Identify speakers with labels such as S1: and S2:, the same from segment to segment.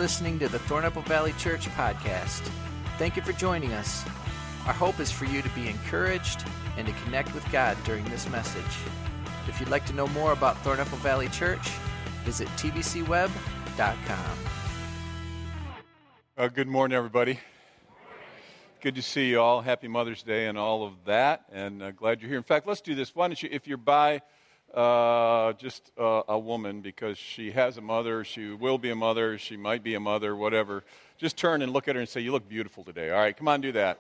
S1: listening to the Thornapple Valley Church podcast. Thank you for joining us. Our hope is for you to be encouraged and to connect with God during this message. If you'd like to know more about Thornapple Valley Church, visit tvcweb.com.
S2: Good morning, everybody. Good to see you all. Happy Mother's Day and all of that, and glad you're here. In fact, let's do this. Why don't you, if you're by just a woman, because she has a mother, she will be a mother, she might be a mother, whatever, just turn and look at her and say, "You look beautiful today." All right, come on, do that.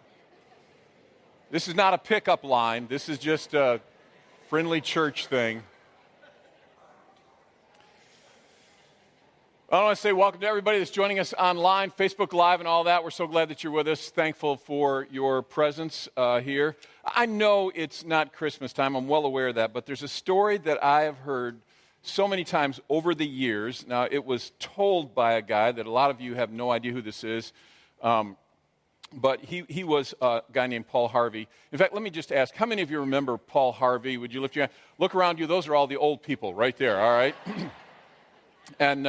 S2: This is not a pickup line. This is just a friendly church thing. I want to say welcome to everybody that's joining us online, Facebook Live and all that. We're so glad that you're with us. Thankful for your presence here. I know it's not Christmas time. I'm well aware of that. But there's a story that I have heard so many times over the years. Now, it was told by a guy that a lot of you have no idea who this is. But he was a guy named Paul Harvey. In fact, let me just ask, how many of you remember Paul Harvey? Would you lift your hand? Look around you. Those are all the old people right there, all right? And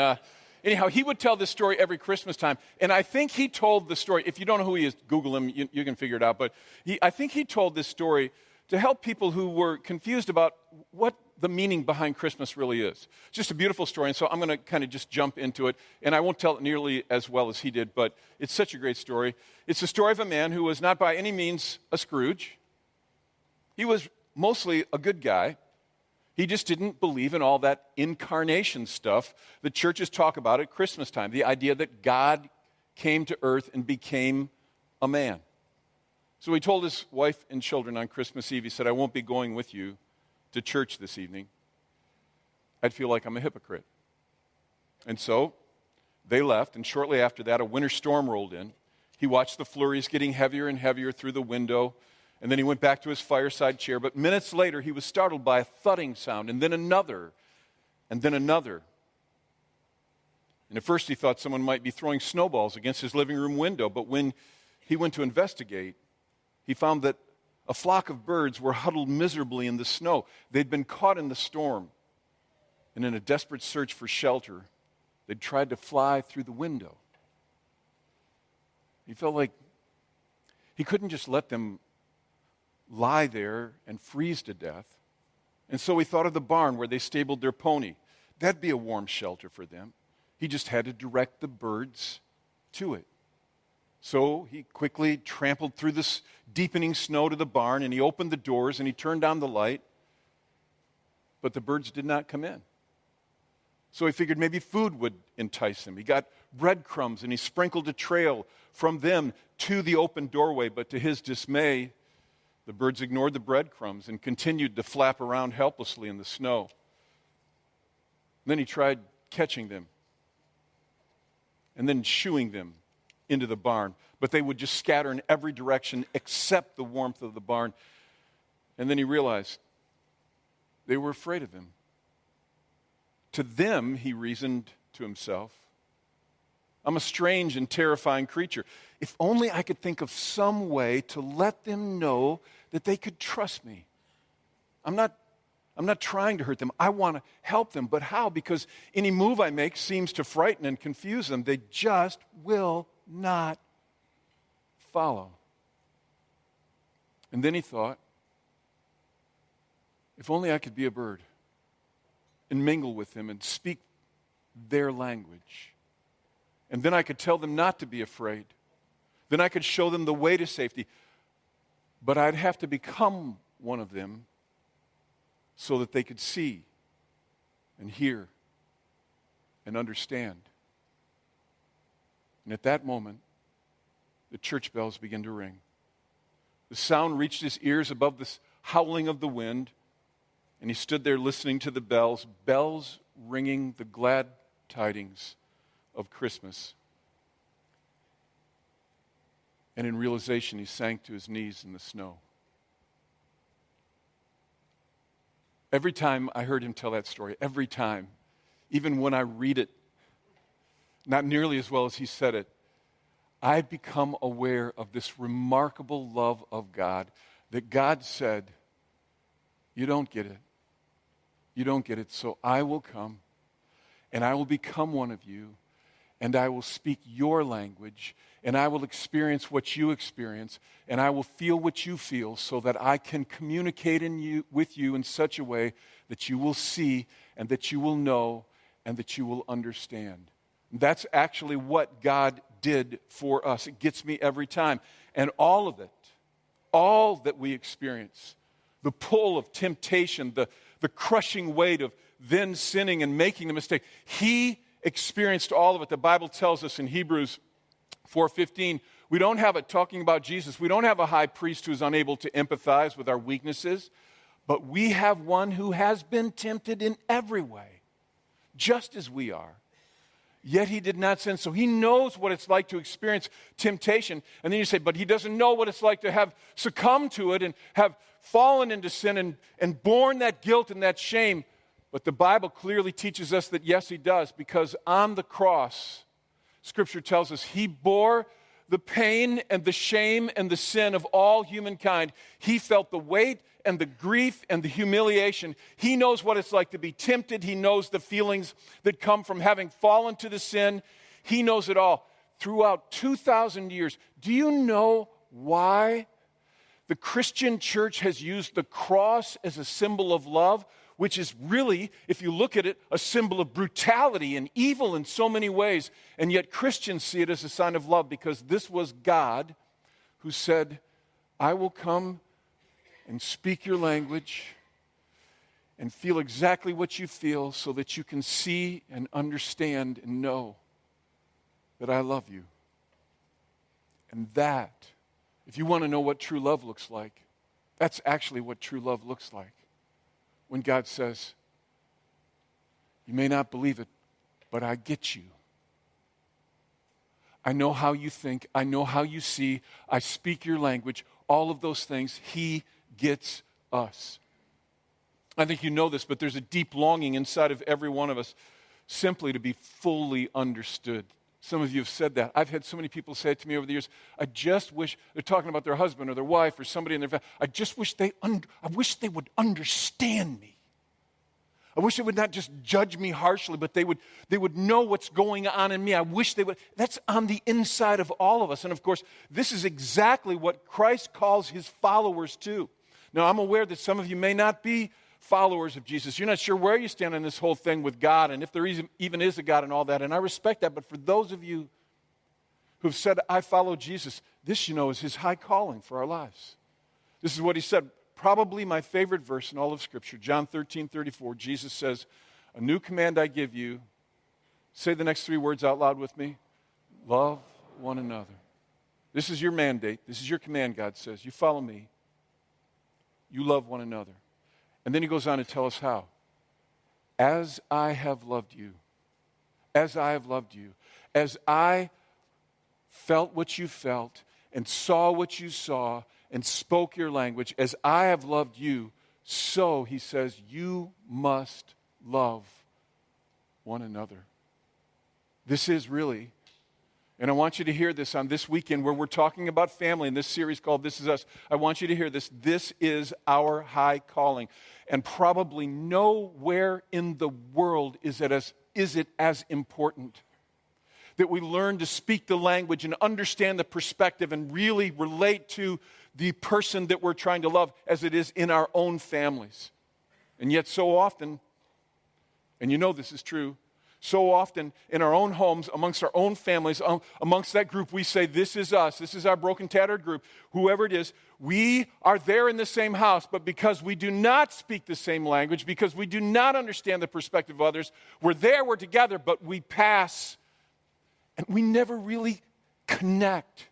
S2: anyhow, he would tell this story every Christmas time, and I think he told the story. If you don't know who he is, Google him, you can figure it out. But I think he told this story to help people who were confused about what the meaning behind Christmas really is. It's just a beautiful story, and so I'm going to kind of just jump into it, and I won't tell it nearly as well as he did, but it's such a great story. It's the story of a man who was not by any means a Scrooge. He was mostly a good guy. He just didn't believe in all that incarnation stuff that churches talk about at Christmas time, the idea that God came to earth and became a man. So he told his wife and children on Christmas Eve, he said, "I won't be going with you to church this evening. I'd feel like I'm a hypocrite." And so they left, and shortly after that, a winter storm rolled in. He watched the flurries getting heavier and heavier through the window. And then he went back to his fireside chair. But minutes later, he was startled by a thudding sound, and then another, and then another. And at first he thought someone might be throwing snowballs against his living room window. But when he went to investigate, he found that a flock of birds were huddled miserably in the snow. They'd been caught in the storm. And in a desperate search for shelter, they'd tried to fly through the window. He felt like he couldn't just let them lie there and freeze to death. And so he thought of the barn where they stabled their pony. That'd be a warm shelter for them. He just had to direct the birds to it. So he quickly trampled through this deepening snow to the barn, and he opened the doors and he turned on the light. But the birds did not come in. So he figured maybe food would entice them. He got breadcrumbs and he sprinkled a trail from them to the open doorway. But to his dismay, the birds ignored the breadcrumbs and continued to flap around helplessly in the snow. Then he tried catching them and then shooing them into the barn. But they would just scatter in every direction except the warmth of the barn. And then he realized they were afraid of him. To them, he reasoned to himself, "I'm a strange and terrifying creature. If only I could think of some way to let them know that they could trust me. I'm not trying to hurt them. I want to help them. But how? Because any move I make seems to frighten and confuse them. They just will not follow." And then he thought, if only I could be a bird and mingle with them and speak their language. And then I could tell them not to be afraid. Then I could show them the way to safety. But I'd have to become one of them so that they could see and hear and understand. And at that moment, the church bells began to ring. The sound reached his ears above the howling of the wind, and he stood there listening to the bells ringing the glad tidings of Christmas. And in realization, he sank to his knees in the snow. Every time I heard him tell that story, every time, even when I read it, not nearly as well as he said it, I become aware of this remarkable love of God, that God said, "You don't get it. You don't get it, so I will come, and I will become one of you, and I will speak your language, and I will experience what you experience, and I will feel what you feel so that I can communicate with you in such a way that you will see and that you will know and that you will understand. That's actually what God did for us. It gets me every time. And all of it, all that we experience, the pull of temptation, the crushing weight of then sinning and making the mistake, He experienced all of it. The Bible tells us in Hebrews 4:15, we don't have it talking about Jesus. We don't have a high priest who is unable to empathize with our weaknesses, but we have one who has been tempted in every way, just as we are. Yet He did not sin. So He knows what it's like to experience temptation. And then you say, but He doesn't know what it's like to have succumbed to it and have fallen into sin and borne that guilt and that shame. But the Bible clearly teaches us that yes, He does, because on the cross, Scripture tells us He bore the pain and the shame and the sin of all humankind. He felt the weight and the grief and the humiliation. He knows what it's like to be tempted. He knows the feelings that come from having fallen to the sin. He knows it all. Throughout 2,000 years, do you know why the Christian church has used the cross as a symbol of love, which is really, if you look at it, a symbol of brutality and evil in so many ways, and yet Christians see it as a sign of love, because this was God who said, I will come and speak your language and feel exactly what you feel so that you can see and understand and know that I love you. And that, if you want to know what true love looks like, that's actually what true love looks like. When God says, you may not believe it, but I get you. I know how you think. I know how you see. I speak your language. All of those things, He gets us. I think you know this, but there's a deep longing inside of every one of us simply to be fully understood. Some of you have said that. I've had so many people say it to me over the years. I just wish, they're talking about their husband or their wife or somebody in their family. I just wish I wish they would understand me. I wish they would not just judge me harshly, but they would know what's going on in me. I wish they would. That's on the inside of all of us. And of course, this is exactly what Christ calls His followers to. Now, I'm aware that some of you may not be followers of Jesus. You're not sure where you stand on this whole thing with God and if there even is a God and all that. And I respect that. But for those of you who've said, I follow Jesus, this, is His high calling for our lives. This is what He said. Probably my favorite verse in all of Scripture, John 13:34. Jesus says, a new command I give you. Say the next three words out loud with me. Love one another. This is your mandate. This is your command, God says. You follow me. You love one another. And then He goes on to tell us how. As I have loved you, as I have loved you, as I felt what you felt and saw what you saw and spoke your language, as I have loved you, so, He says, you must love one another. This is really, and I want you to hear this on this weekend where we're talking about family in this series called This Is Us. I want you to hear this. This is our high calling. And probably nowhere in the world is it as important that we learn to speak the language and understand the perspective and really relate to the person that we're trying to love as it is in our own families. And yet so often, and you know this is true, so often in our own homes, amongst our own families, amongst that group, we say, this is us, this is our broken, tattered group, whoever it is, we are there in the same house, but because we do not speak the same language, because we do not understand the perspective of others, we're there, we're together, but we pass, and we never really connect.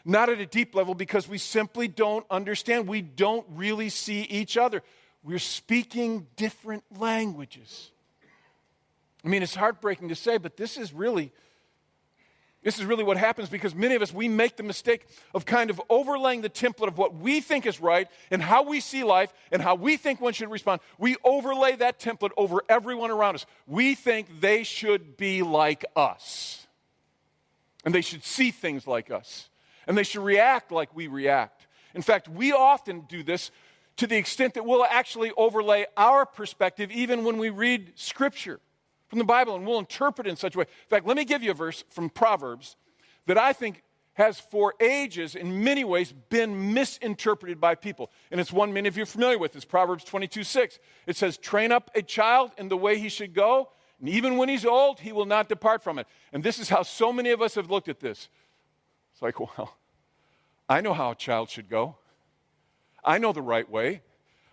S2: Not at a deep level, because we simply don't understand. We don't really see each other. We're speaking different languages. I mean, it's heartbreaking to say, but this is really what happens, because many of us, we make the mistake of kind of overlaying the template of what we think is right and how we see life and how we think one should respond. We overlay that template over everyone around us. We think they should be like us, and they should see things like us, and they should react like we react. In fact, we often do this to the extent that we'll actually overlay our perspective even when we read Scripture. from the Bible, and we'll interpret it in such a way. In fact, let me give you a verse from Proverbs that I think has for ages, in many ways, been misinterpreted by people. And it's one many of you are familiar with. It's Proverbs 22:6. It says, train up a child in the way he should go, and even when he's old, he will not depart from it. And this is how so many of us have looked at this. It's like, well, I know how a child should go. I know the right way.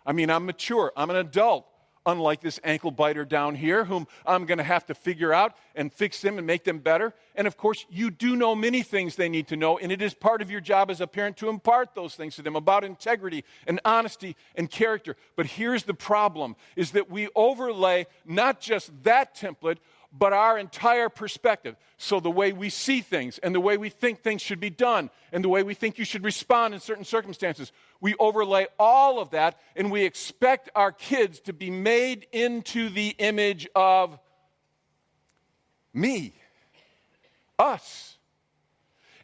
S2: I mean, I'm mature. I'm an adult. Unlike this ankle biter down here, whom I'm going to have to figure out and fix them and make them better. And of course, you do know many things they need to know, and it is part of your job as a parent to impart those things to them about integrity and honesty and character. But here's the problem, is that we overlay not just that template, but our entire perspective. So the way we see things and the way we think things should be done and the way we think you should respond in certain circumstances, we overlay all of that, and we expect our kids to be made into the image of me, us.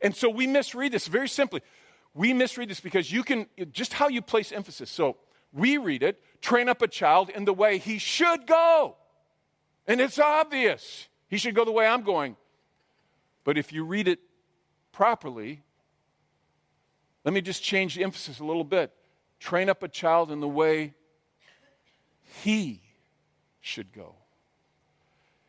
S2: And so we misread this very simply. We misread this because you can, just how you place emphasis. So we read it, train up a child in the way he should go. And it's obvious. He should go the way I'm going. But if you read it properly, let me just change the emphasis a little bit. Train up a child in the way he should go.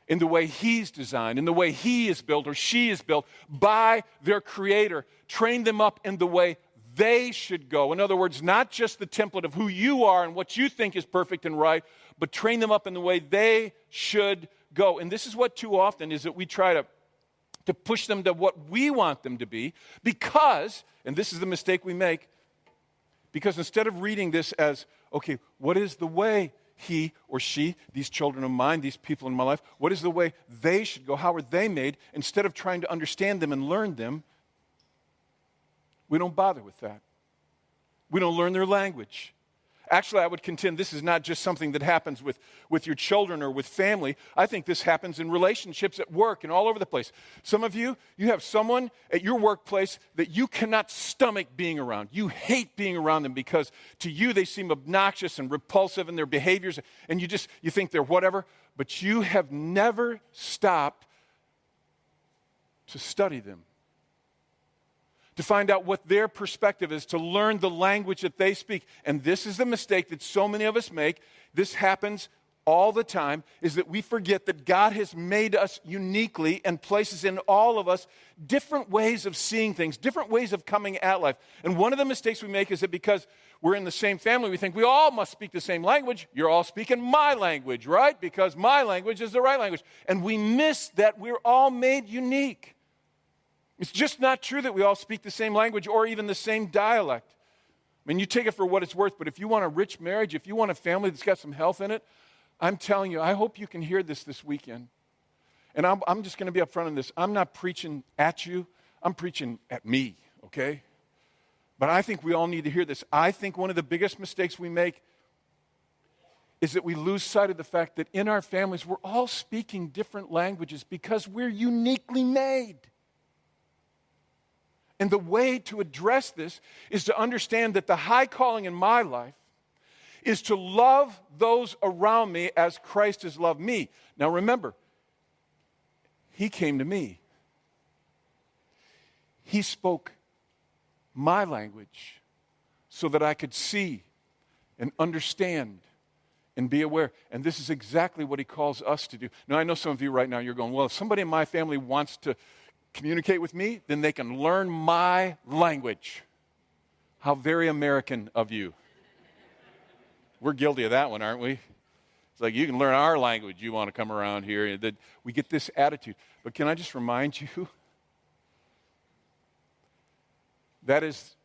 S2: In the way he's designed, in the way he is built or she is built by their Creator. Train them up in the way they should go. In other words, not just the template of who you are and what you think is perfect and right, but train them up in the way they should go. And this is what too often is that we try to push them to what we want them to be because, and this is the mistake we make, because instead of reading this as, okay, what is the way he or she, these children of mine, these people in my life, what is the way they should go? How are they made? Instead of trying to understand them and learn them, we don't bother with that. We don't learn their language. Actually, I would contend this is not just something that happens with your children or with family. I think this happens in relationships at work and all over the place. Some of you, you have someone at your workplace that you cannot stomach being around. You hate being around them because to you they seem obnoxious and repulsive in their behaviors, and you think they're whatever, but you have never stopped to study them, to find out what their perspective is, to learn the language that they speak. And this is the mistake that so many of us make. This happens all the time, is that we forget that God has made us uniquely and places in all of us different ways of seeing things, different ways of coming at life. And one of the mistakes we make is that because we're in the same family, we think we all must speak the same language. You're all speaking my language, right? Because my language is the right language. And we miss that we're all made unique. It's just not true that we all speak the same language or even the same dialect. I mean, you take it for what it's worth, but if you want a rich marriage, if you want a family that's got some health in it, I'm telling you, I hope you can hear this weekend. And I'm just going to be upfront on this. I'm not preaching at you. I'm preaching at me, okay? But I think we all need to hear this. I think one of the biggest mistakes we make is that we lose sight of the fact that in our families, we're all speaking different languages because we're uniquely made. And the way to address this is to understand that the high calling in my life is to love those around me as Christ has loved me. Now remember, He came to me. He spoke my language so that I could see and understand and be aware. And this is exactly what He calls us to do. Now I know some of you right now, you're going, well, if somebody in my family wants to communicate with me, then they can learn my language. How very American of you. We're guilty of that one, aren't we? It's like, you can learn our language, you want to come around here. We get this attitude. But can I just remind you, that is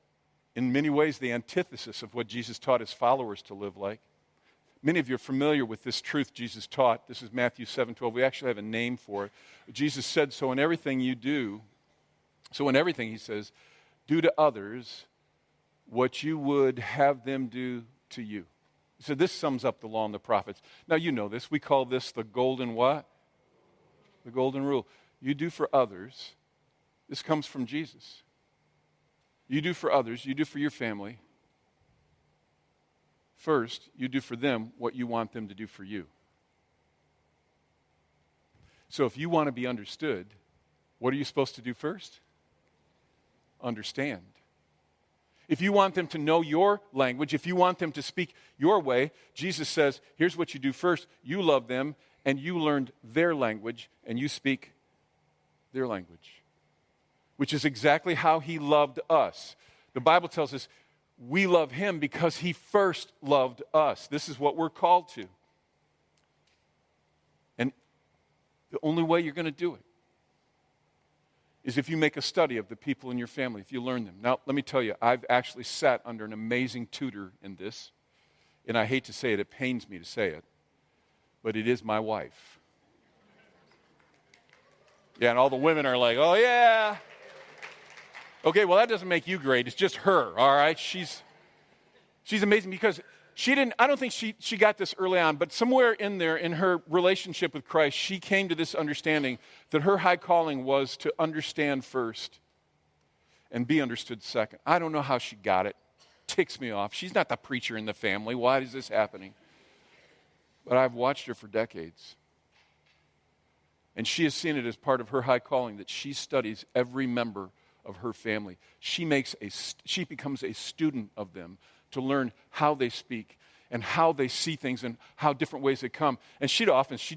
S2: in many ways the antithesis of what Jesus taught His followers to live like. Many of you are familiar with this truth Jesus taught. This is Matthew 7:12. We actually have a name for it. Jesus said, so in everything you do, so in everything, He says, do to others what you would have them do to you. He said, this sums up the law and the prophets. Now, you know this. We call this the golden what? The golden rule. You do for others. This comes from Jesus. You do for others. You do for your family. First, you do for them what you want them to do for you. So if you want to be understood, what are you supposed to do first? Understand. If you want them to know your language, if you want them to speak your way, Jesus says, here's what you do first. You love them, and you learned their language, and you speak their language, which is exactly how he loved us. The Bible tells us we love him because he first loved us. This is what we're called to. And the only way you're going to do it is if you make a study of the people in your family, if you learn them. Now, let me tell you, I've actually sat under an amazing tutor in this, and I hate to say it, it pains me to say it, but it is my wife. Yeah, and all the women are like, oh, yeah. Okay, well, that doesn't make you great. It's just her, all right? She's amazing because I don't think she got this early on, but somewhere in there, in her relationship with Christ, she came to this understanding that her high calling was to understand first and be understood second. I don't know how she got it. Ticks me off. She's not the preacher in the family. Why is this happening? But I've watched her for decades. And she has seen it as part of her high calling that she studies every member of her family. She becomes a student of them to learn how they speak and how they see things and how different ways they come. And she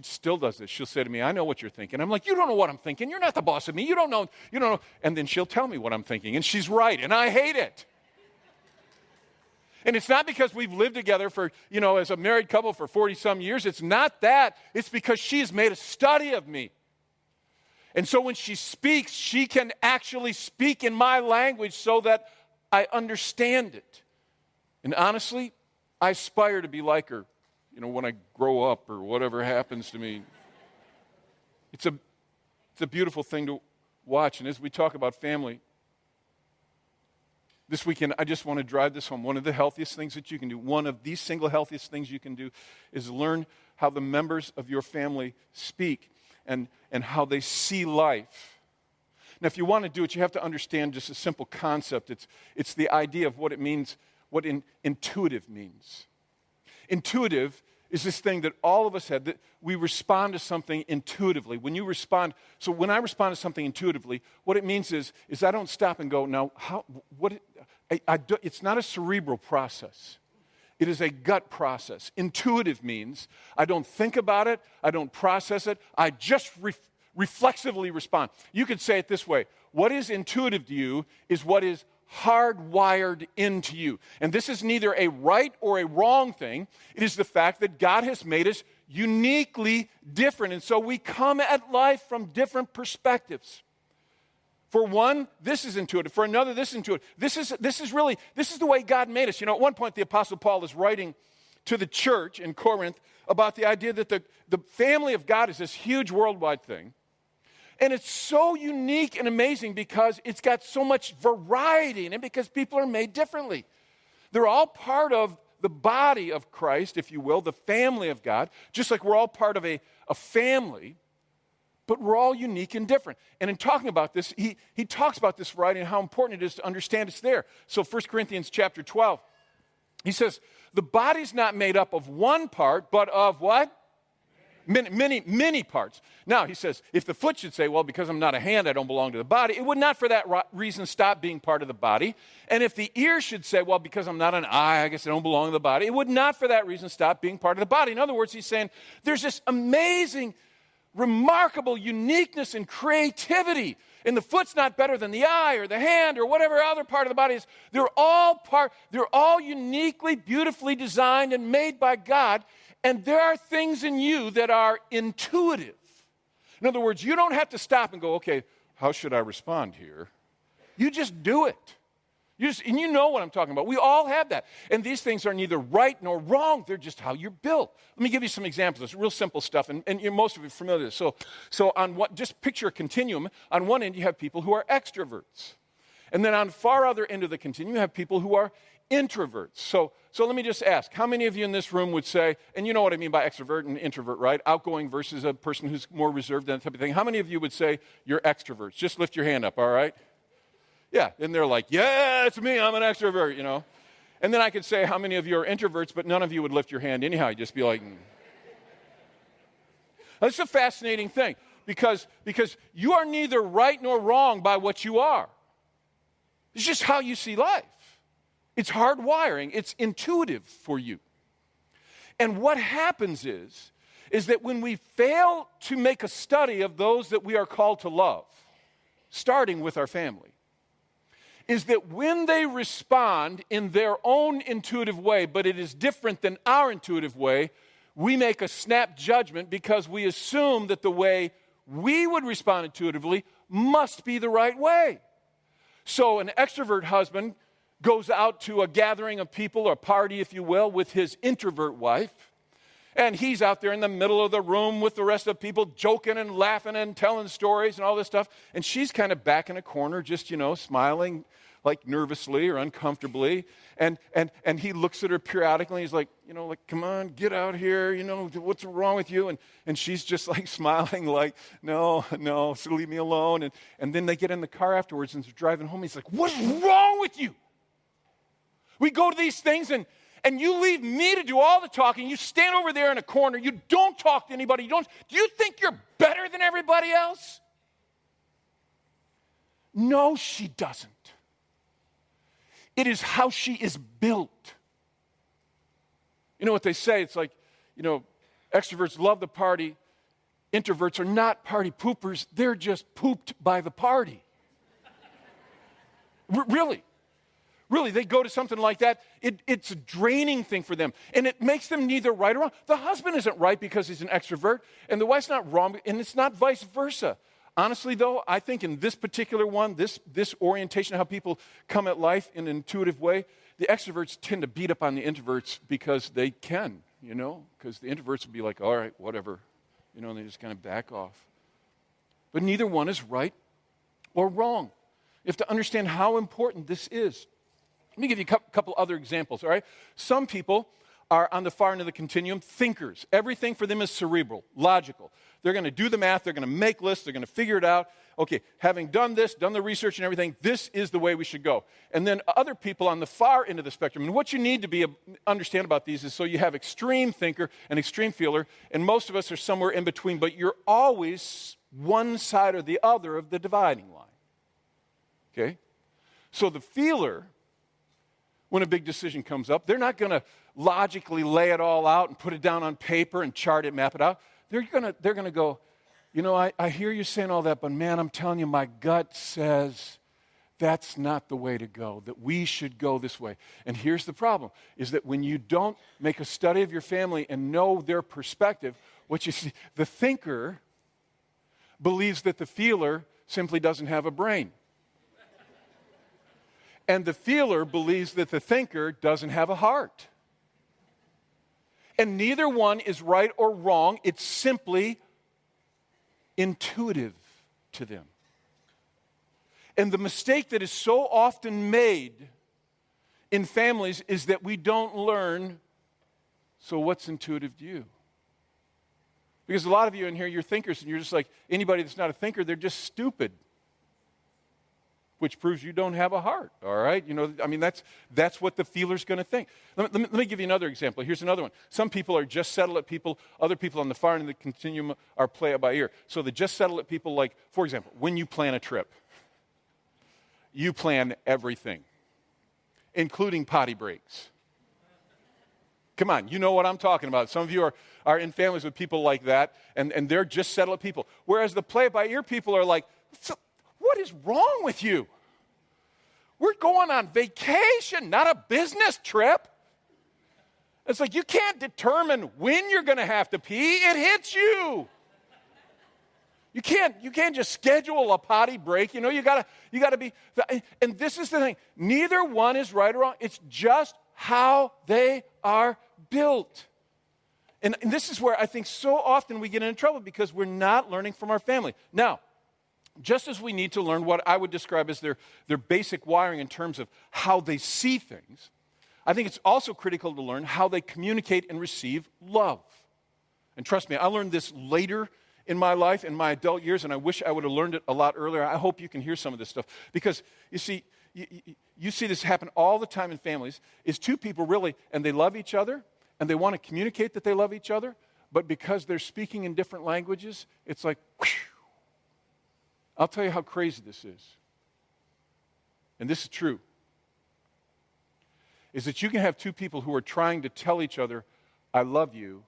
S2: still does this. She'll say to me, I know what you're thinking. I'm like, you don't know what I'm thinking. You're not the boss of me. You don't know. And then she'll tell me what I'm thinking. And she's right. And I hate it. And it's not because we've lived together for, as a married couple for 40-some years. It's not that. It's because she has made a study of me. And so when she speaks, she can actually speak in my language so that I understand it. And honestly, I aspire to be like her, when I grow up or whatever happens to me. It's a beautiful thing to watch. And as we talk about family, this weekend, I just want to drive this home. One of the healthiest things that you can do, one of the single healthiest things you can do is learn how the members of your family speak and how they see life. Now, if you want to do it, you have to understand just a simple concept. It's the idea of what it means, what intuitive means. Intuitive is this thing that all of us have, that we respond to something intuitively. When I respond to something intuitively, what it means is I don't stop and go, now, it's not a cerebral process. It is a gut process. Intuitive means I don't think about it, I don't process it, I just reflexively respond. You could say it this way: what is intuitive to you is what is hardwired into you. And this is neither a right or a wrong thing. It is the fact that God has made us uniquely different. And so we come at life from different perspectives. For one, this is intuitive. For another, this is intuitive. This is the way God made us. At one point, the Apostle Paul is writing to the church in Corinth about the idea that the family of God is this huge worldwide thing. And it's so unique and amazing because it's got so much variety in it because people are made differently. They're all part of the body of Christ, if you will, the family of God, just like we're all part of a family. But we're all unique and different. And in talking about this, he talks about this variety and how important it is to understand it's there. So 1 Corinthians chapter 12, he says, the body's not made up of one part, but of what? Many parts. Now, he says, if the foot should say, well, because I'm not a hand, I don't belong to the body, it would not for that reason stop being part of the body. And if the ear should say, well, because I'm not an eye, I guess I don't belong to the body, it would not for that reason stop being part of the body. In other words, he's saying there's this amazing, remarkable uniqueness and creativity. And the foot's not better than the eye or the hand or whatever other part of the body is. They're all uniquely, beautifully designed and made by God. And there are things in you that are intuitive. In other words, you don't have to stop and go, okay, how should I respond here? You just do it. And you know what I'm talking about. We all have that. And these things are neither right nor wrong. They're just how you're built. Let me give you some examples. It's real simple stuff, and most of you are familiar with this. So just picture a continuum. On one end, you have people who are extroverts. And then on the far other end of the continuum, you have people who are introverts. So let me just ask, how many of you in this room would say, and you know what I mean by extrovert and introvert, right? Outgoing versus a person who's more reserved, that type of thing. How many of you would say you're extroverts? Just lift your hand up, all right? Yeah, and they're like, yeah, it's me, I'm an extrovert, And then I could say, how many of you are introverts, but none of you would lift your hand anyhow. You'd just be like, That's a fascinating thing. because you are neither right nor wrong by what you are. It's just how you see life. It's hardwiring. It's intuitive for you. And what happens is that when we fail to make a study of those that we are called to love, starting with our family, is that when they respond in their own intuitive way, but it is different than our intuitive way, we make a snap judgment because we assume that the way we would respond intuitively must be the right way. So an extrovert husband goes out to a gathering of people, or a party, if you will, with his introvert wife, and he's out there in the middle of the room with the rest of the people, joking and laughing and telling stories and all this stuff, and she's kind of back in a corner, just, smiling like nervously or uncomfortably, and he looks at her periodically, he's like, come on, get out here, what's wrong with you? And she's just like smiling like, no, so leave me alone. And then they get in the car afterwards and they're driving home, he's like, what's wrong with you? We go to these things and you leave me to do all the talking, you stand over there in a corner, you don't talk to anybody, do you think you're better than everybody else? No, she doesn't. It is how she is built. You know what they say? It's like, extroverts love the party. Introverts are not party poopers. They're just pooped by the party. Really, they go to something like that. It's a draining thing for them. And it makes them neither right or wrong. The husband isn't right because he's an extrovert, and the wife's not wrong, and it's not vice versa. Honestly, though, I think in this particular one, this orientation of how people come at life in an intuitive way, the extroverts tend to beat up on the introverts because they can, because the introverts will be like, all right, whatever, and they just kind of back off. But neither one is right or wrong. You have to understand how important this is. Let me give you a couple other examples, all right? Some people are on the far end of the continuum, thinkers. Everything for them is cerebral, logical. They're going to do the math, they're going to make lists, they're going to figure it out. Okay, having done this, done the research and everything, this is the way we should go. And then other people on the far end of the spectrum, and what you need to understand about these is so you have extreme thinker and extreme feeler, and most of us are somewhere in between, but you're always one side or the other of the dividing line. Okay? So the feeler, when a big decision comes up, they're not going to logically lay it all out and put it down on paper and chart it, map it out. They're going to go, I hear you saying all that, but man, I'm telling you, my gut says that's not the way to go, that we should go this way. And here's the problem, is that when you don't make a study of your family and know their perspective, what you see, the thinker believes that the feeler simply doesn't have a brain. And the feeler believes that the thinker doesn't have a heart. And neither one is right or wrong. It's simply intuitive to them. And the mistake that is so often made in families is that we don't learn, so what's intuitive to you? Because a lot of you in here, you're thinkers, and you're just like, anybody that's not a thinker, they're just stupid. Which proves you don't have a heart, all right? That's what the feeler's going to think. Let me give you another example. Here's another one. Some people are just settle it people. Other people on the far end of the continuum are play it by ear. So the just settle it people, like, for example, when you plan a trip, you plan everything, including potty breaks. Come on, you know what I'm talking about. Some of you are in families with people like that, and they're just settle it people. Whereas the play it by ear people are like, what is wrong with you? We're going on vacation, not a business trip. It's like you can't determine when you're going to have to pee. It hits you. You can't just schedule a potty break. You got to be. And this is the thing. Neither one is right or wrong. It's just how they are built. And this is where I think so often we get into trouble because we're not learning from our family. Now, just as we need to learn what I would describe as their basic wiring in terms of how they see things, I think it's also critical to learn how they communicate and receive love. And trust me, I learned this later in my life, in my adult years, and I wish I would have learned it a lot earlier. I hope you can hear some of this stuff. Because, you see, you see this happen all the time in families, is two people really, and they love each other, and they want to communicate that they love each other, but because they're speaking in different languages, it's like, whew, I'll tell you how crazy this is. And this is true. Is that you can have two people who are trying to tell each other, I love you,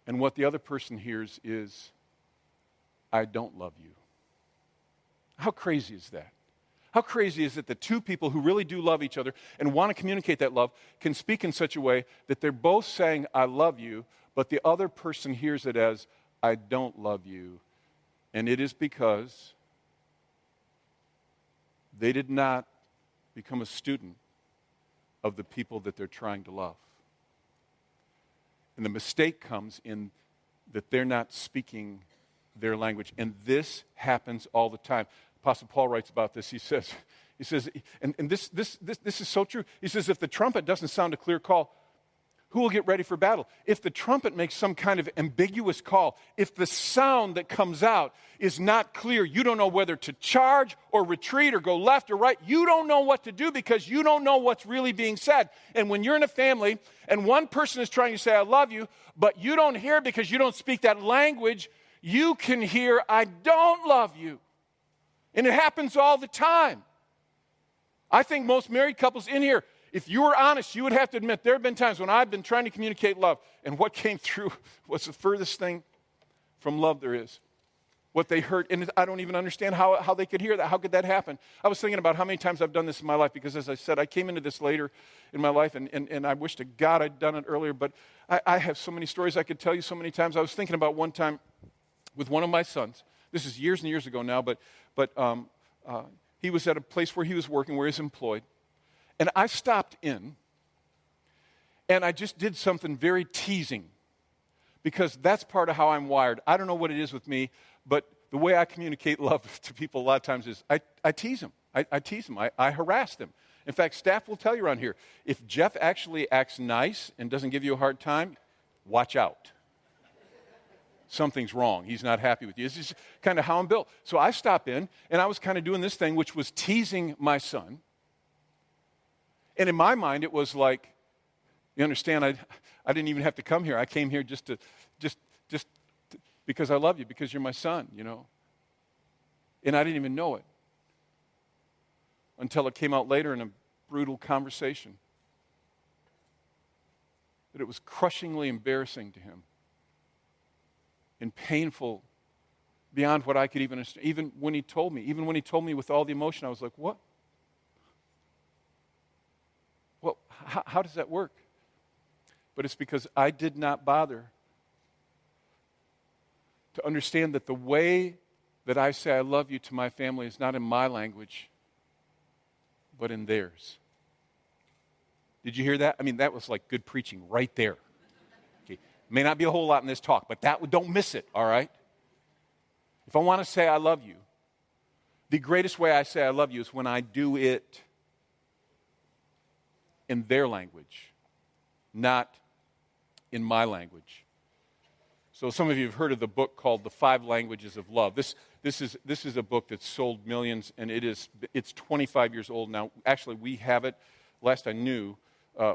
S2: and what the other person hears is, I don't love you. How crazy is that? How crazy is it that two people who really do love each other and want to communicate that love can speak in such a way that they're both saying, I love you, but the other person hears it as, I don't love you. And it is because they did not become a student of the people that they're trying to love. And the mistake comes in that they're not speaking their language. And this happens all the time. Apostle Paul writes about this. He says, and this is so true. He says, if the trumpet doesn't sound a clear call, who will get ready for battle? If the trumpet makes some kind of ambiguous call, if the sound that comes out is not clear, you don't know whether to charge or retreat or go left or right. You don't know what to do because you don't know what's really being said. And when you're in a family and one person is trying to say, I love you, but you don't hear it because you don't speak that language, you can hear, I don't love you. And it happens all the time. I think most married couples in here, if you were honest, you would have to admit there have been times when I've been trying to communicate love, and what came through was the furthest thing from love there is. What they heard, and I don't even understand how they could hear that. How could that happen? I was thinking about how many times I've done this in my life, because as I said, I came into this later in my life, and I wish to God I'd done it earlier, but I have so many stories I could tell you so many times. I was thinking about one time with one of my sons. This is years and years ago now, but he was at a place where he was working, where he was employed. And I stopped in, and I just did something very teasing, because that's part of how I'm wired. I don't know what it is with me, but the way I communicate love to people a lot of times is I tease them. I tease them. I harass them. In fact, staff will tell you around here, if Jeff actually acts nice and doesn't give you a hard time, watch out. Something's wrong. He's not happy with you. This is kind of how I'm built. So I stop in, and I was kind of doing this thing, which was teasing my son. And in my mind, it was like, you understand, I didn't even have to come here. I came here just because I love you, because you're my son, you know. And I didn't even know it until it came out later in a brutal conversation that it was crushingly embarrassing to him and painful beyond what I could even understand. Even when he told me with all the emotion, I was like, what? Well, how does that work? But it's because I did not bother to understand that the way that I say I love you to my family is not in my language, but in theirs. Did you hear that? I mean, that was like good preaching right there. Okay. May not be a whole lot in this talk, but don't miss it, all right? If I want to say I love you, the greatest way I say I love you is when I do it in their language, not in my language. So some of you have heard of the book called The 5 Languages of Love. This is a book that's sold millions, and it's 25 years old now. Actually, we have it. Last I knew,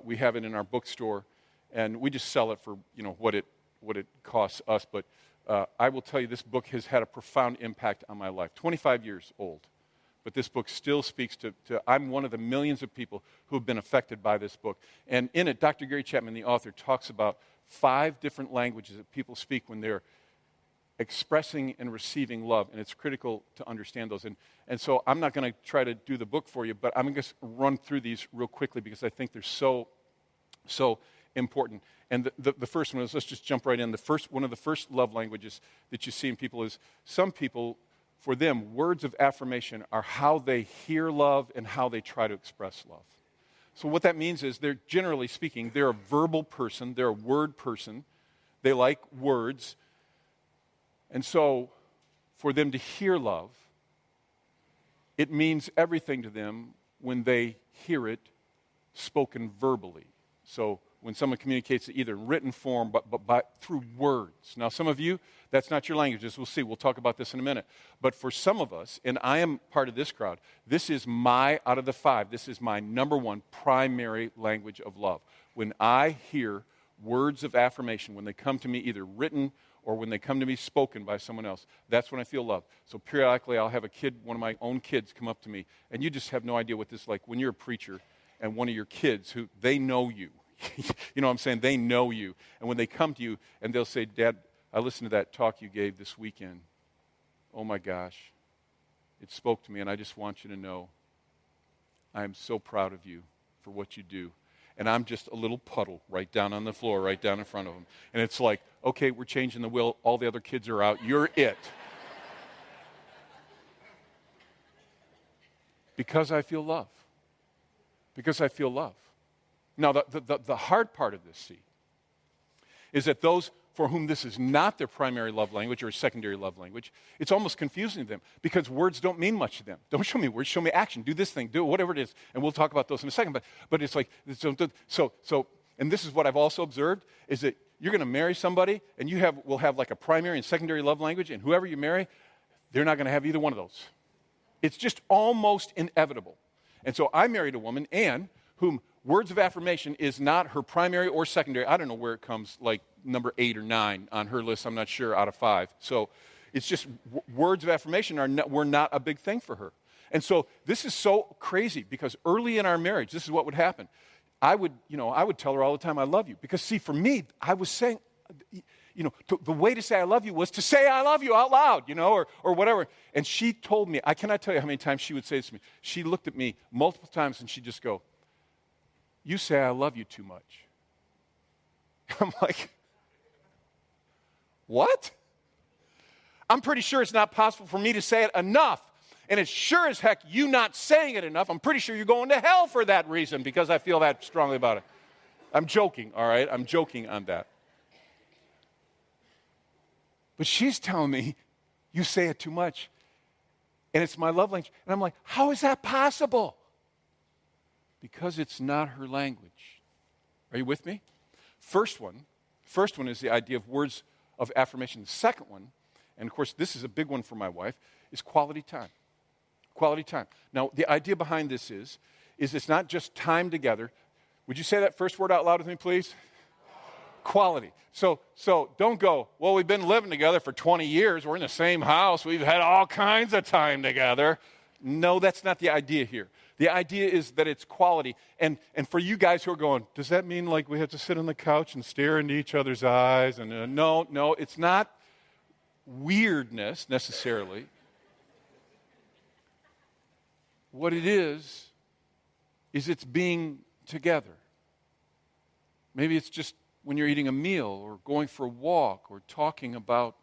S2: we have it in our bookstore, and we just sell it for what it costs us. But I will tell you, this book has had a profound impact on my life. 25 years old. But this book still speaks to I'm one of the millions of people who have been affected by this book. And in it, Dr. Gary Chapman, the author, talks about 5 different languages that people speak when they're expressing and receiving love. And it's critical to understand those. And so I'm not going to try to do the book for you, but I'm going to run through these real quickly because I think they're so important. And the first one is, let's just jump right in. One of the first love languages that you see in people is, some people, for them, words of affirmation are how they hear love and how they try to express love. So what that means is, they're generally speaking, they're a verbal person, they're a word person, they like words. And so for them to hear love, it means everything to them when they hear it spoken verbally. So when someone communicates it either in written form, but through words. Now, some of you, that's not your language, as we'll see. We'll talk about this in a minute. But for some of us, and I am part of this crowd, this is out of the 5, this is my number 1 primary language of love. When I hear words of affirmation, when they come to me either written or when they come to me spoken by someone else, that's when I feel love. So periodically I'll have a kid, one of my own kids, come up to me, and you just have no idea what this is like when you're a preacher and one of your kids who, they know you. You know what I'm saying? They know you. And when they come to you and they'll say, Dad, I listened to that talk you gave this weekend. Oh my gosh. It spoke to me, and I just want you to know I am so proud of you for what you do. And I'm just a little puddle right down on the floor, right down in front of them. And it's like, okay, we're changing the will. All the other kids are out. You're it. Because I feel love. Because I feel love. Now, the hard part of this, see, is that those for whom this is not their primary love language or secondary love language, it's almost confusing to them because words don't mean much to them. Don't show me words, show me action. Do this thing, do whatever it is, and we'll talk about those in a second. But it's like, so, and this is what I've also observed, is that you're going to marry somebody, and will have like a primary and secondary love language, and whoever you marry, they're not going to have either one of those. It's just almost inevitable. And so I married a woman, Anne, whom words of affirmation is not her primary or secondary. I don't know where it comes, like number 8 or 9 on her list. I'm not sure, out of 5. So it's just words of affirmation were not a big thing for her. And so this is so crazy because early in our marriage, this is what would happen. I would tell her all the time, I love you. Because see, for me, I was saying, the way to say I love you was to say I love you out loud, or whatever. And she told me, I cannot tell you how many times she would say this to me. She looked at me multiple times and she'd just go, you say I love you too much. I'm like, what? I'm pretty sure it's not possible for me to say it enough. And it's sure as heck you not saying it enough. I'm pretty sure you're going to hell for that reason because I feel that strongly about it. I'm joking, all right? I'm joking on that. But she's telling me, you say it too much. And it's my love language. And I'm like, how is that possible? Because it's not her language. Are you with me? First one is the idea of words of affirmation. The second one, and of course this is a big one for my wife, is quality time. Quality time. Now, the idea behind this is it's not just time together. Would you say that first word out loud with me, please? Quality. So don't go, well, we've been living together for 20 years. We're in the same house. We've had all kinds of time together. No, that's not the idea here. The idea is that it's quality. And for you guys who are going, does that mean like we have to sit on the couch and stare into each other's eyes? And no, it's not weirdness necessarily. What it is it's being together. Maybe it's just when you're eating a meal or going for a walk or talking about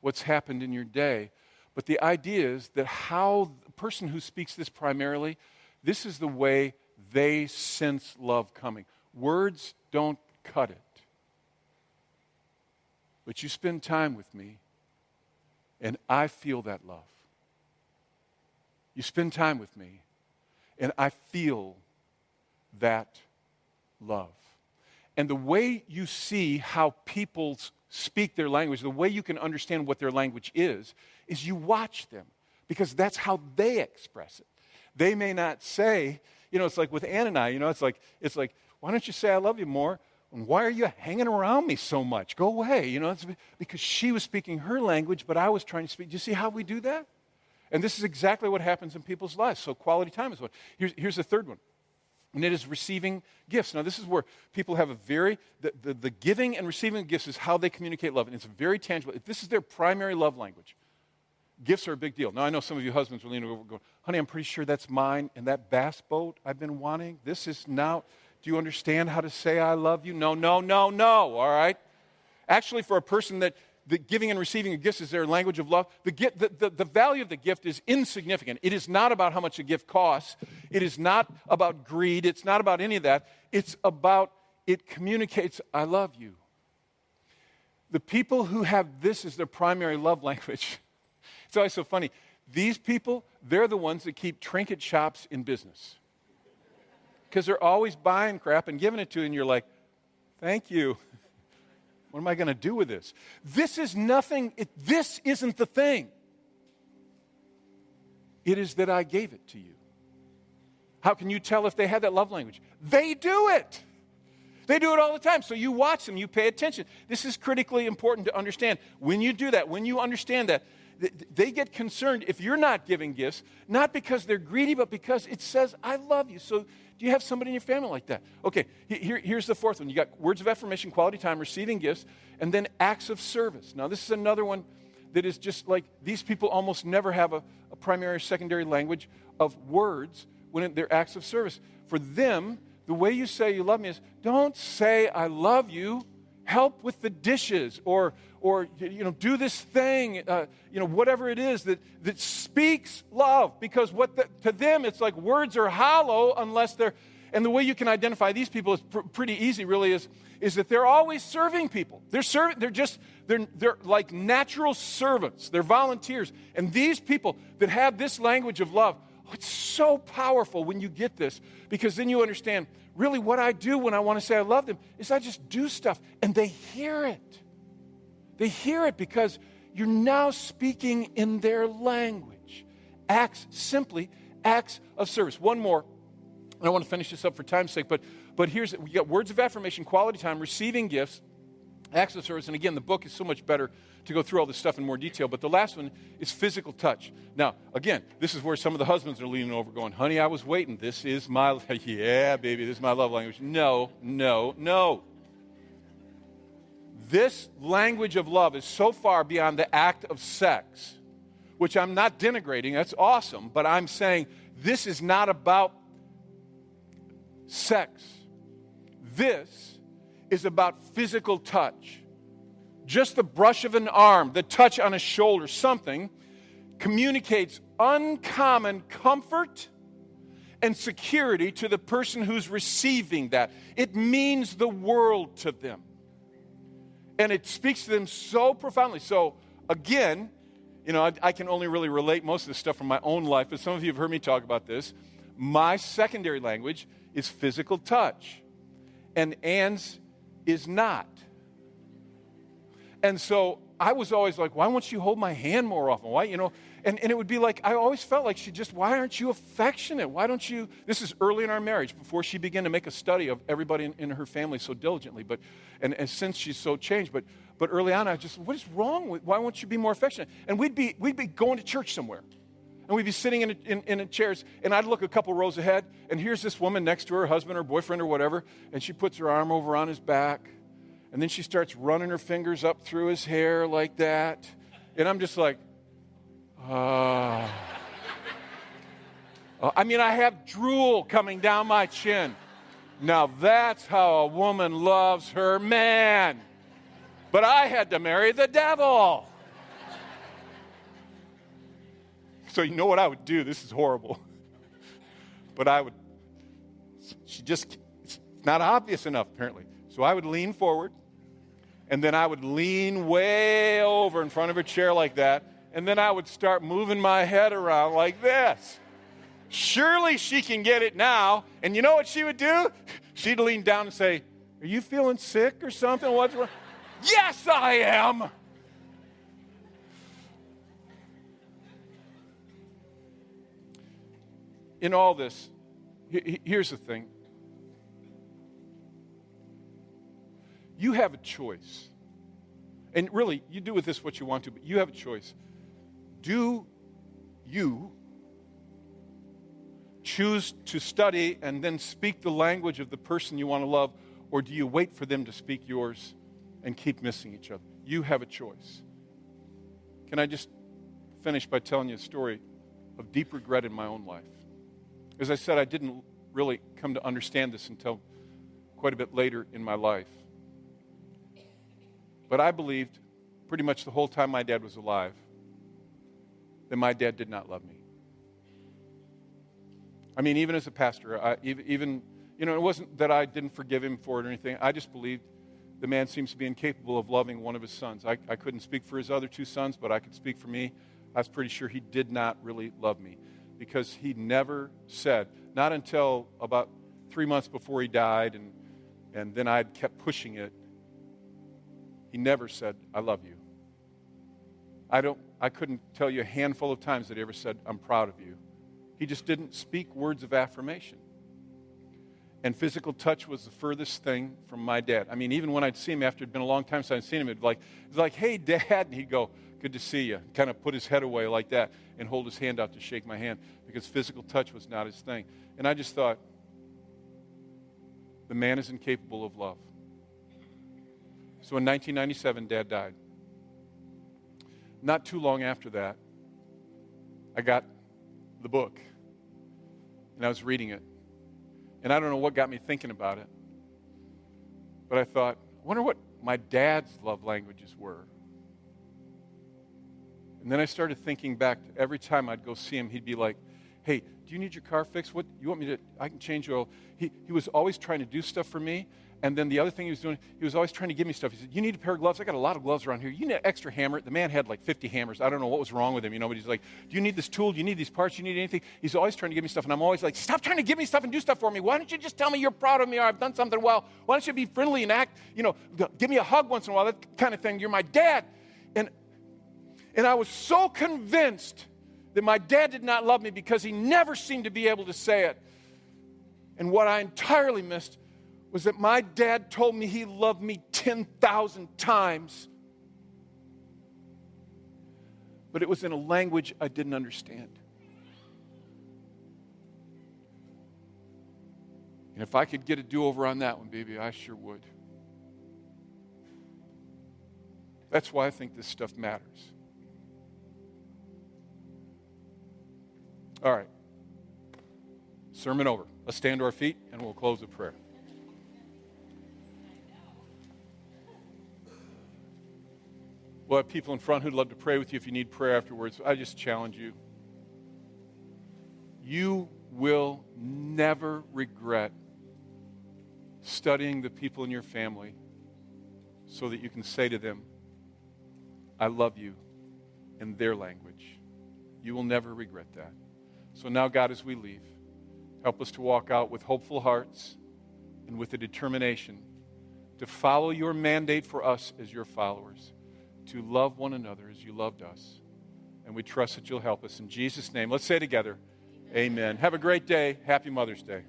S2: what's happened in your day. But the idea is that how the person who speaks this primarily, this is the way they sense love coming. Words don't cut it. But you spend time with me, and I feel that love. You spend time with me, and I feel that love. And the way you see how people speak their language, the way you can understand what their language is you watch them, because that's how they express it. They may not say, it's like with Ann and I, it's like, why don't you say I love you more? And why are you hanging around me so much? Go away. It's because she was speaking her language, but I was trying to speak. Do you see how we do that? And this is exactly what happens in people's lives. So quality time is one. Here's the third one. And it is receiving gifts. Now, this is where people have the giving and receiving of gifts is how they communicate love. And it's very tangible. If this is their primary love language, gifts are a big deal. Now, I know some of you husbands will lean over and go, honey, I'm pretty sure that's mine. And that bass boat I've been wanting, this is now, do you understand how to say I love you? No, all right? Actually, for a person that the giving and receiving of gifts is their language of love, the value of the gift is insignificant. It is not about how much a gift costs. It is not about greed. It's not about any of that. It's about, it communicates, I love you. The people who have this as their primary love language, it's always so funny. These people, they're the ones that keep trinket shops in business. Because they're always buying crap and giving it to you, and you're like, thank you. What am I going to do with this? This is nothing. This isn't the thing. It is that I gave it to you. How can you tell if they have that love language? They do it. They do it all the time. So you watch them, you pay attention. This is critically important to understand. When you do that, when you understand that, they get concerned if you're not giving gifts, not because they're greedy, but because it says, I love you. So do you have somebody in your family like that? Okay, here's the fourth one. You got words of affirmation, quality time, receiving gifts, and then acts of service. Now, this is another one that is just like these people almost never have a primary or secondary language of words when they're acts of service. For them, the way you say you love me is, don't say I love you, help with the dishes, or do this thing, whatever it is that speaks love. Because to them, it's like words are hollow unless they're, and the way you can identify these people is pretty easy, really, is that they're always serving people. They're like natural servants. They're volunteers. And these people that have this language of love, it's so powerful when you get this, because then you understand, really what I do when I want to say I love them is I just do stuff, and they hear it. They hear it because you're now speaking in their language. Simply acts of service. One more, and I want to finish this up for time's sake, but we got words of affirmation, quality time, receiving gifts, acts of service. And again, the book is so much better to go through all this stuff in more detail. But the last one is physical touch. Now, again, this is where some of the husbands are leaning over going, honey, I was waiting. This is my, yeah, baby, this is my love language. No. This language of love is so far beyond the act of sex, which I'm not denigrating. That's awesome. But I'm saying this is not about sex. This is about physical touch. Just the brush of an arm, the touch on a shoulder, something communicates uncommon comfort and security to the person who's receiving that. It means the world to them. And it speaks to them so profoundly. So, again, I can only really relate most of this stuff from my own life, but some of you have heard me talk about this. My secondary language is physical touch, and Ann's is not. And so I was always like, why won't you hold my hand more often? Why, and it would be like, I always felt like why aren't you affectionate? Why don't you, this is early in our marriage, before she began to make a study of everybody in her family so diligently, and since she's so changed, but early on, what is wrong with, why won't you be more affectionate? And we'd be going to church somewhere, and we'd be sitting in chairs, and I'd look a couple rows ahead, and here's this woman next to her husband or boyfriend or whatever, and she puts her arm over on his back, and then she starts running her fingers up through his hair like that. And I'm just like, I have drool coming down my chin. Now that's how a woman loves her man. But I had to marry the devil. So you know what I would do? This is horrible. But it's not obvious enough apparently. So I would lean forward, and then I would lean way over in front of her chair like that, and then I would start moving my head around like this. Surely she can get it now. And you know what she would do? She'd lean down and say, are you feeling sick or something? What's wrong? Yes, I am. In all this, here's the thing. You have a choice. And really, you do with this what you want to, but you have a choice. Do you choose to study and then speak the language of the person you want to love, or do you wait for them to speak yours and keep missing each other? You have a choice. Can I just finish by telling you a story of deep regret in my own life? As I said, I didn't really come to understand this until quite a bit later in my life. But I believed pretty much the whole time my dad was alive that my dad did not love me. I mean, even as a pastor, it wasn't that I didn't forgive him for it or anything. I just believed the man seems to be incapable of loving one of his sons. I couldn't speak for his other two sons, but I could speak for me. I was pretty sure he did not really love me because he never said, not until about 3 months before he died, and then I kept pushing it, he never said, I love you. I couldn't tell you a handful of times that he ever said, I'm proud of you. He just didn't speak words of affirmation. And physical touch was the furthest thing from my dad. I mean, even when I'd see him after it'd been a long time since I'd seen him, it'd be like, hey, Dad. And he'd go, good to see you. Kind of put his head away like that and hold his hand out to shake my hand because physical touch was not his thing. And I just thought, the man is incapable of love. So in 1997, Dad died. Not too long after that, I got the book, and I was reading it. And I don't know what got me thinking about it, but I thought, I wonder what my dad's love languages were. And then I started thinking back to every time I'd go see him, he'd be like, hey, do you need your car fixed? What you want me to, I can change your oil. He was always trying to do stuff for me. And then the other thing he was doing, he was always trying to give me stuff. He said, you need a pair of gloves? I got a lot of gloves around here. You need an extra hammer. The man had like 50 hammers. I don't know what was wrong with him, but he's like, do you need this tool? Do you need these parts? Do you need anything? He's always trying to give me stuff. And I'm always like, stop trying to give me stuff and do stuff for me. Why don't you just tell me you're proud of me or I've done something well? Why don't you be friendly and act, give me a hug once in a while, that kind of thing. You're my dad. And I was so convinced that my dad did not love me because he never seemed to be able to say it. And what I entirely missed was that my dad told me he loved me 10,000 times. But it was in a language I didn't understand. And if I could get a do-over on that one, baby, I sure would. That's why I think this stuff matters. All right. Sermon over. Let's stand to our feet and we'll close with prayer. We'll have people in front who'd love to pray with you if you need prayer afterwards. I just challenge you. You will never regret studying the people in your family so that you can say to them, I love you in their language. You will never regret that. So now, God, as we leave, help us to walk out with hopeful hearts and with a determination to follow your mandate for us as your followers, to love one another as you loved us. And we trust that you'll help us. In Jesus' name, let's say together, amen. Have a great day. Happy Mother's Day.